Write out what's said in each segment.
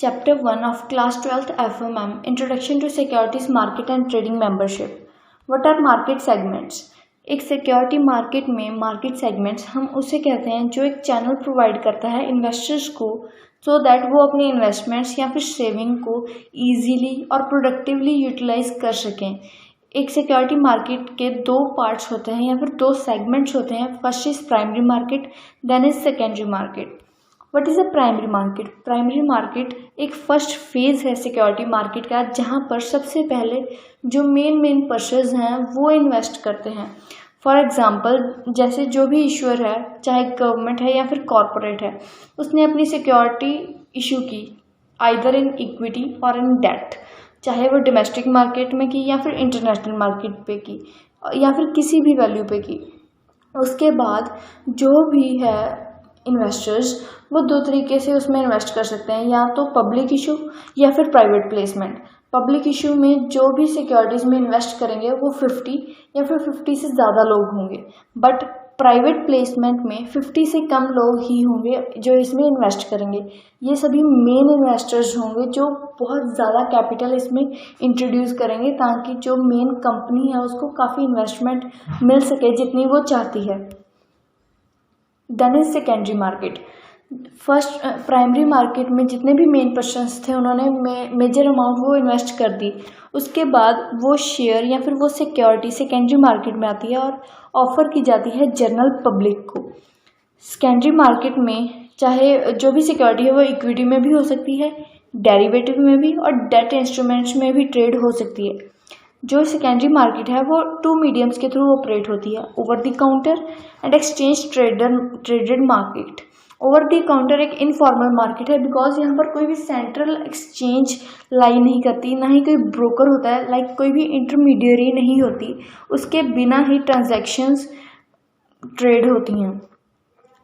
Chapter 1 of Class 12th FMM Introduction to Securities Market and Trading Membership. What are market segments? एक security market में market segments हम उसे कहते हैं जो एक चैनल प्रोवाइड करता है इन्वेस्टर्स को सो दैट वो अपने इन्वेस्टमेंट्स या फिर सेविंग को ईजीली और प्रोडक्टिवली यूटिलाइज कर सकें। एक सिक्योरिटी मार्केट के दो पार्ट्स होते हैं या फिर दो सेगमेंट्स होते हैं। First is primary market, then is secondary market. What is a primary market? Primary market एक फर्स्ट फेज़ है सिक्योरिटी मार्केट का, जहां पर सबसे पहले जो मेन पर्सन्स हैं वो इन्वेस्ट करते हैं। फॉर एग्जांपल, जैसे जो भी इशूअर है, चाहे गवर्नमेंट है या फिर कॉरपोरेट है, उसने अपनी सिक्योरिटी इशू की आइदर इन इक्विटी और इन डेट, चाहे वो डोमेस्टिक मार्केट में की या फिर इंटरनेशनल मार्केट पे की या फिर किसी भी वैल्यू पे की। उसके बाद जो भी है इन्वेस्टर्स वो दो तरीके से उसमें इन्वेस्ट कर सकते हैं, या तो पब्लिक इशू या फिर प्राइवेट प्लेसमेंट। पब्लिक इशू में जो भी सिक्योरिटीज़ में इन्वेस्ट करेंगे वो 50 या फिर 50 से ज़्यादा लोग होंगे, बट प्राइवेट प्लेसमेंट में 50 से कम लोग ही होंगे जो इसमें इन्वेस्ट करेंगे। ये सभी मेन इन्वेस्टर्स होंगे जो बहुत ज़्यादा कैपिटल इसमें इंट्रोड्यूस करेंगे ताकि जो मेन कंपनी है उसको काफ़ी इन्वेस्टमेंट मिल सके जितनी वो चाहती है। Then is secondary market. First primary market में जितने भी मेन पर्सन्स थे उन्होंने मेजर अमाउंट वो इन्वेस्ट कर दी। उसके बाद वो शेयर या फिर वो सिक्योरिटी सेकेंडरी मार्केट में आती है और ऑफर की जाती है जनरल पब्लिक को। सेकेंडरी मार्केट में चाहे जो भी सिक्योरिटी है वो इक्विटी में भी हो सकती है, डेरिवेटिव में भी और डेट इंस्ट्रूमेंट्स में भी ट्रेड हो सकती है। जो सेकेंडरी मार्केट है वो टू मीडियम्स के थ्रू ऑपरेट होती है, over the counter and exchange traded market. Over the counter एक इनफॉर्मल मार्केट है बिकॉज यहाँ पर कोई भी सेंट्रल एक्सचेंज लाई नहीं करती, ना ही कोई ब्रोकर होता है, लाइक कोई भी इंटरमीडियरी नहीं होती, उसके बिना ही ट्रांजैक्शंस ट्रेड होती हैं।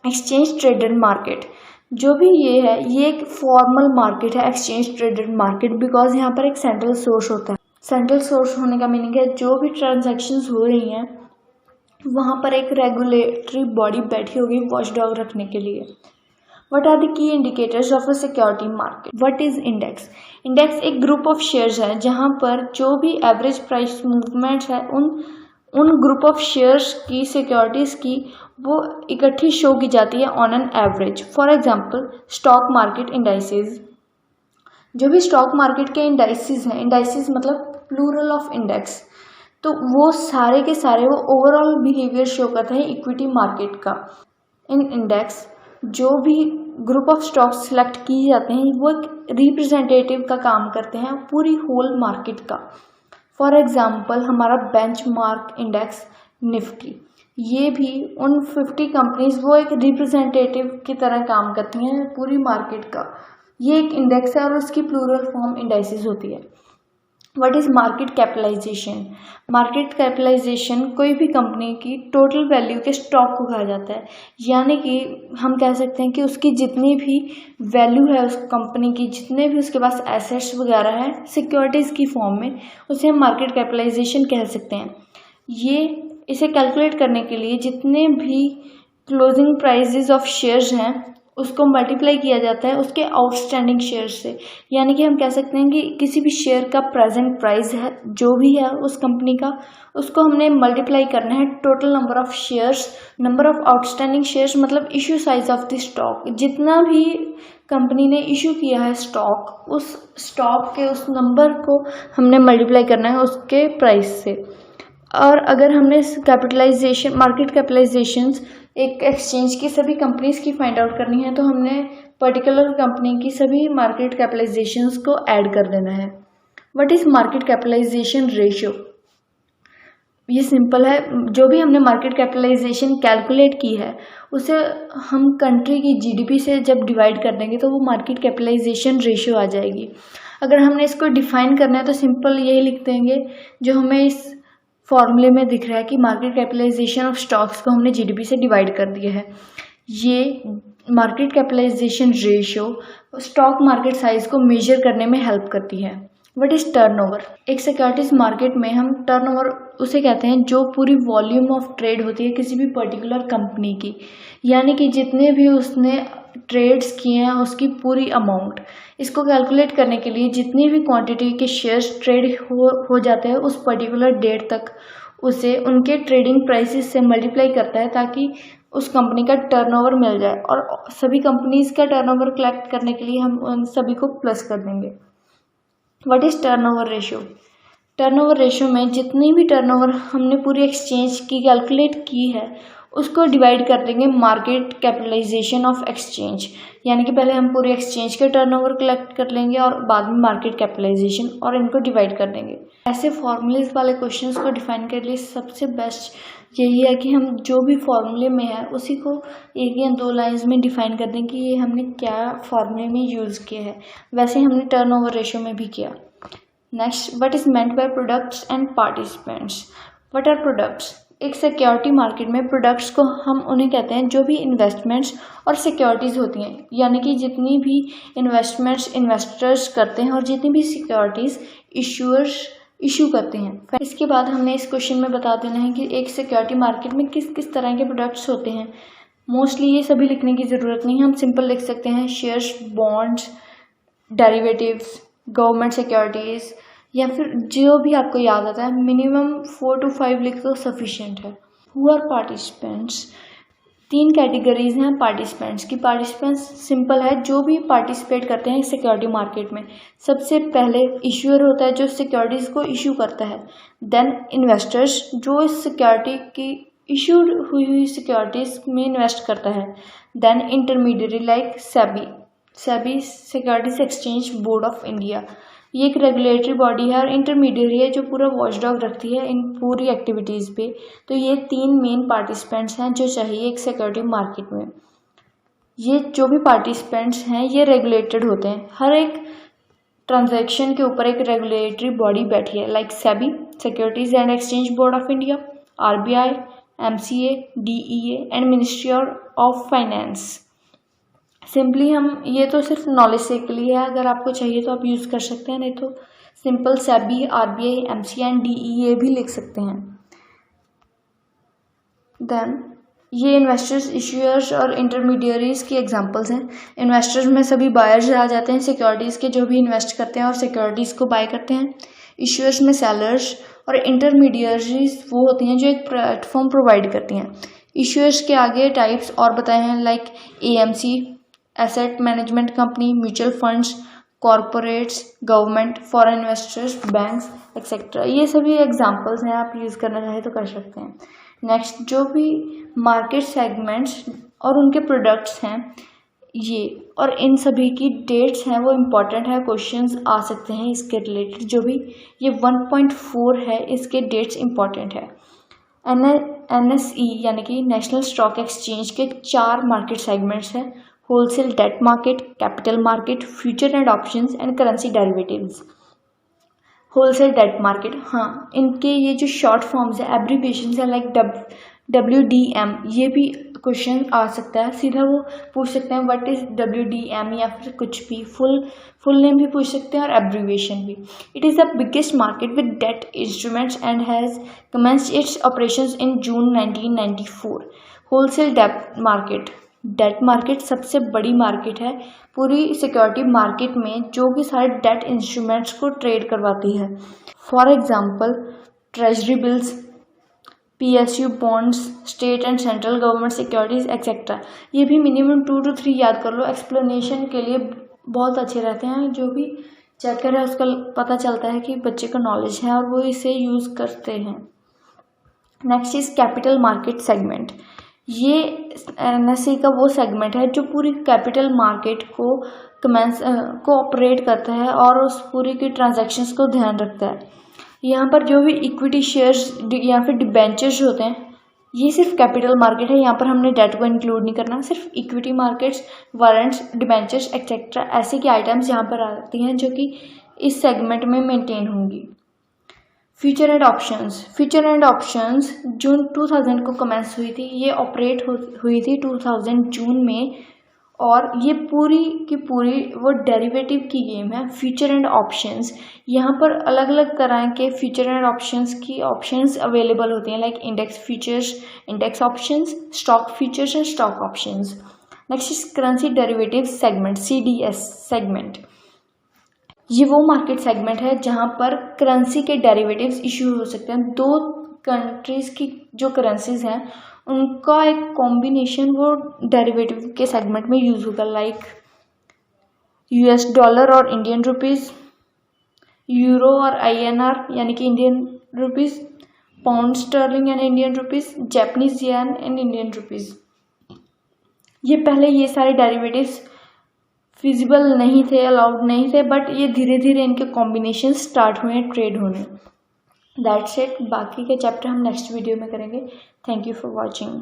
एक्सचेंज ट्रेडेड मार्केट जो भी ये है ये एक फॉर्मल मार्केट है, एक्सचेंज ट्रेडेड मार्केट, बिकॉज यहाँ पर एक सेंट्रल सोर्स होता है। सेंट्रल सोर्स होने का मीनिंग है जो भी ट्रांजैक्शंस हो रही हैं वहाँ पर एक रेगुलेटरी बॉडी बैठी होगी वॉच डॉग रखने के लिए। What are the key indicators of a security market? What is index? Index एक ग्रुप ऑफ शेयर्स है जहाँ पर जो भी एवरेज प्राइस मूवमेंट्स है उन ग्रुप ऑफ शेयर्स की सिक्योरिटीज़ की वो इकट्ठी शो की जाती है on an average. For example, stock market indices. जो भी स्टॉक मार्केट के इंडाइसेस हैं, इंडाइसेस मतलब प्लूरल ऑफ इंडेक्स, तो वो सारे के सारे वो ओवरऑल बिहेवियर शो करते हैं इक्विटी मार्केट का। इन इंडेक्स जो भी ग्रुप ऑफ स्टॉक्स सिलेक्ट किए जाते हैं वो एक रिप्रेजेंटेटिव का काम करते हैं पूरी होल मार्केट का। फॉर एग्जांपल, हमारा बेंचमार्क इंडेक्स निफ्टी, ये भी उन 50 कंपनीज वो एक रिप्रेजेंटेटिव की तरह काम करती हैं पूरी मार्केट का। ये एक इंडेक्स है और उसकी प्लूरल फॉर्म इंडाइसेस होती है। What is market capitalization? Market capitalization कोई भी कंपनी की टोटल वैल्यू के स्टॉक को कहा जाता है, यानी कि हम कह सकते हैं कि उसकी जितनी भी वैल्यू है उस कंपनी की, जितने भी उसके पास एसेट्स वगैरह है सिक्योरिटीज़ की फॉर्म में, उसे हम मार्केट कैपिटलाइजेशन कह सकते हैं। इसे कैलकुलेट करने के लिए जितने भी क्लोजिंग प्राइजेज ऑफ शेयर्स हैं उसको मल्टीप्लाई किया जाता है उसके आउटस्टैंडिंग शेयर से, यानी कि हम कह सकते हैं कि किसी भी शेयर का प्रेजेंट प्राइस है जो भी है उस कंपनी का, उसको हमने मल्टीप्लाई करना है total number of shares, number of outstanding shares मतलब issue size of the stock. जितना भी कंपनी ने इशू किया है स्टॉक, उस स्टॉक के उस नंबर को हमने मल्टीप्लाई करना है उसके प्राइस से। और अगर हमने कैपिटलाइजेशन मार्केट कैपिटलाइजेशन एक एक्सचेंज की सभी कंपनीज की फाइंड आउट करनी है तो हमने पर्टिकुलर कंपनी की सभी मार्केट कैपिटलाइजेशंस को ऐड कर देना है। What is market capitalization ratio? ये सिंपल है, जो भी हमने मार्केट कैपिटलाइजेशन कैलकुलेट की है उसे हम कंट्री की जीडीपी से जब डिवाइड कर देंगे तो वो मार्केट कैपिटलाइजेशन रेशियो आ जाएगी। अगर हमने इसको डिफाइन करना है तो सिंपल यही लिख देंगे जो हमें इस फॉर्मूले में दिख रहा है कि मार्केट कैपिटलाइजेशन ऑफ स्टॉक्स को हमने जीडीपी से डिवाइड कर दिया है। ये market capitalization ratio stock market size को मेजर करने में हेल्प करती है। What is turnover? एक सिक्योरिटीज मार्केट में हम टर्नओवर उसे कहते हैं जो पूरी वॉल्यूम ऑफ ट्रेड होती है किसी भी पर्टिकुलर कंपनी की, यानी कि जितने भी उसने ट्रेड्स किए हैं उसकी पूरी अमाउंट। इसको कैलकुलेट करने के लिए जितनी भी क्वांटिटी के शेयर्स ट्रेड हो जाते हैं उस पर्टिकुलर डेट तक उसे उनके ट्रेडिंग प्राइसेस से मल्टीप्लाई करता है ताकि उस कंपनी का टर्नओवर मिल जाए, और सभी कंपनीज का टर्नओवर कलेक्ट करने के लिए हम उन सभी को प्लस कर देंगे। What is turnover ratio? Turnover ratio में जितनी भी टर्नओवर हमने पूरी एक्सचेंज की कैलकुलेट की है उसको डिवाइड कर देंगे मार्केट कैपिटलाइजेशन ऑफ एक्सचेंज, यानी कि पहले हम पूरे एक्सचेंज के टर्नओवर कलेक्ट कर लेंगे और बाद में मार्केट कैपिटलाइजेशन, और इनको डिवाइड कर देंगे। ऐसे फॉर्मूलेज वाले क्वेश्चंस को डिफाइन करने के लिए सबसे बेस्ट यही है कि हम जो भी फॉर्मूले में है उसी को एक या दो लाइंस में डिफाइन कर दें कि ये हमने क्या फॉर्मूले में यूज़ किया है। वैसे ही हमने टर्नओवर रेशियो में भी किया। Next, what is meant by products and participants? What are products? एक सिक्योरिटी मार्केट में प्रोडक्ट्स को हम उन्हें कहते हैं जो भी इन्वेस्टमेंट्स और सिक्योरिटीज़ होती हैं, यानी कि जितनी भी इन्वेस्टमेंट्स इन्वेस्टर्स करते हैं और जितनी भी सिक्योरिटीज़ इशूअर्स इशू करते हैं। इसके बाद हमने इस क्वेश्चन में बता देना है कि एक सिक्योरिटी मार्केट में किस किस तरह के प्रोडक्ट्स होते हैं। मोस्टली ये सभी लिखने की ज़रूरत नहीं है, हम सिंपल लिख सकते हैं shares, bonds, derivatives, government securities, या फिर जो भी आपको याद आता है। मिनिमम 4 to 5 लिख तो सफिशिएंट है। Who are participants? 3 कैटेगरीज हैं पार्टिसिपेंट्स की। पार्टिसिपेंट्स सिंपल है, जो भी पार्टिसिपेट करते हैं सिक्योरिटी मार्केट में। सबसे पहले इश्यूअर होता है जो सिक्योरिटीज को इशू करता है, देन इन्वेस्टर्स जो इस सिक्योरिटी की इशूड हुई सिक्योरिटीज में इन्वेस्ट करता है, then intermediary like SEBI securities exchange board of India, ये एक रेगुलेटरी बॉडी है और इंटरमीडियरी है जो पूरा वॉचडॉग रखती है इन पूरी एक्टिविटीज़ पे। तो ये 3 मेन पार्टिसिपेंट्स हैं जो चाहिए एक सिक्योरिटी मार्केट में। ये जो भी पार्टिसिपेंट्स हैं ये रेगुलेटेड होते हैं, हर एक ट्रांजैक्शन के ऊपर एक रेगुलेटरी बॉडी बैठी है, like SEBI securities and exchange board of India, RBI, MCA, DEA and ministry of finance. Simply हम ये तो सिर्फ नॉलेज से के लिए है, अगर आपको चाहिए तो आप यूज़ कर सकते हैं, नहीं तो simple SEBI, RBI, MCA and DEA भी लिख सकते हैं। देन ये इन्वेस्टर्स, इश्यूअर्स और इंटरमीडियरीज की एग्जांपल्स हैं। इन्वेस्टर्स में सभी बायर्स आ जाते हैं सिक्योरिटीज़ के जो भी इन्वेस्ट करते हैं और सिक्योरिटीज़ को बाय करते हैं। इश्यूअर्स में सेलर्स और इंटरमीडियरीज वो होती हैं जो एक प्लेटफॉर्म प्रोवाइड करती हैं। इश्यूअर्स के आगे टाइप्स और बताए हैं, like AMC asset management company, mutual funds, corporates, government, foreign investors, banks etcetera. ये सभी एग्जांपल्स हैं, आप यूज़ करना चाहें तो कर सकते हैं। नेक्स्ट, जो भी मार्केट सेगमेंट्स और उनके प्रोडक्ट्स हैं ये और इन सभी की डेट्स हैं वो इम्पॉर्टेंट है, क्वेश्चंस आ सकते हैं इसके रिलेटेड। जो भी ये 1.4 है इसके डेट्स इम्पॉर्टेंट है। NSE यानी कि नेशनल स्टॉक एक्सचेंज के 4 मार्केट सेगमेंट्स हैं, wholesale debt market, capital market, future and options and currency derivatives. Wholesale debt market, हाँ इनके ये जो शॉर्ट फॉर्म्स है, एब्रीविएशंस है, लाइक WDM, ये भी क्वेश्चन आ सकता है, सीधा वो पूछ सकते हैं व्हाट इज WDM, या फिर कुछ भी फुल नेम भी पूछ सकते हैं और एब्रीविएशन भी। It is the biggest market with debt instruments and has commenced it's operations in June 1994। Wholesale debt market सबसे बड़ी मार्केट है पूरी सिक्योरिटी मार्केट में, जो कि सारे डेट इंस्ट्रूमेंट्स को ट्रेड करवाती है। For example treasury bills, PSU bonds, state and central government securities etcetera. ये भी मिनिमम 2 to 3 याद कर लो, एक्सप्लेनेशन के लिए बहुत अच्छे रहते हैं। जो भी चेकर है उसका पता चलता है कि बच्चे को नॉलेज है और वो इसे यूज़ करते हैं। Next is capital market segment. ये NSE का वो सेगमेंट है जो पूरी कैपिटल मार्केट को ऑपरेट करता है और उस पूरी की ट्रांजैक्शंस को ध्यान रखता है। यहाँ पर जो भी इक्विटी शेयर्स या फिर डिबेंचर्स होते हैं ये सिर्फ कैपिटल मार्केट है, यहाँ पर हमने डेट को इंक्लूड नहीं करना। सिर्फ equity markets, warrants, debentures etcetera ऐसे की आइटम्स यहाँ पर आती हैं जो कि इस सेगमेंट में मेंटेन होंगी। फ्यूचर एंड ऑप्शंस जून 2000 को कमेंस हुई थी, ये ऑपरेट हुई थी 2000 जून में और ये पूरी की पूरी वो डेरिवेटिव की गेम है। फ्यूचर एंड ऑप्शंस, यहाँ पर अलग अलग तरह के फ्यूचर एंड ऑप्शंस की ऑप्शंस अवेलेबल होती हैं, like index futures, index options, stock futures and stock options. Next is currency derivative segment, CDS segment. ये वो मार्केट सेगमेंट है जहाँ पर करेंसी के डेरिवेटिव्स इशू हो सकते हैं। दो कंट्रीज की जो करेंसीज हैं उनका एक कॉम्बिनेशन वो डेरिवेटिव के सेगमेंट में यूज होगा, लाइक US डॉलर और इंडियन रुपीस, यूरो और INR यानी कि Indian rupees, pound sterling and Indian rupees, Japanese yen and Indian rupees. ये पहले ये सारे डेरिवेटिव्स फिजिबल नहीं थे, अलाउड नहीं थे, बट ये धीरे धीरे इनके कॉम्बिनेशन स्टार्ट हुए ट्रेड होने। That's it. बाकी के चैप्टर हम नेक्स्ट वीडियो में करेंगे। Thank you for watching.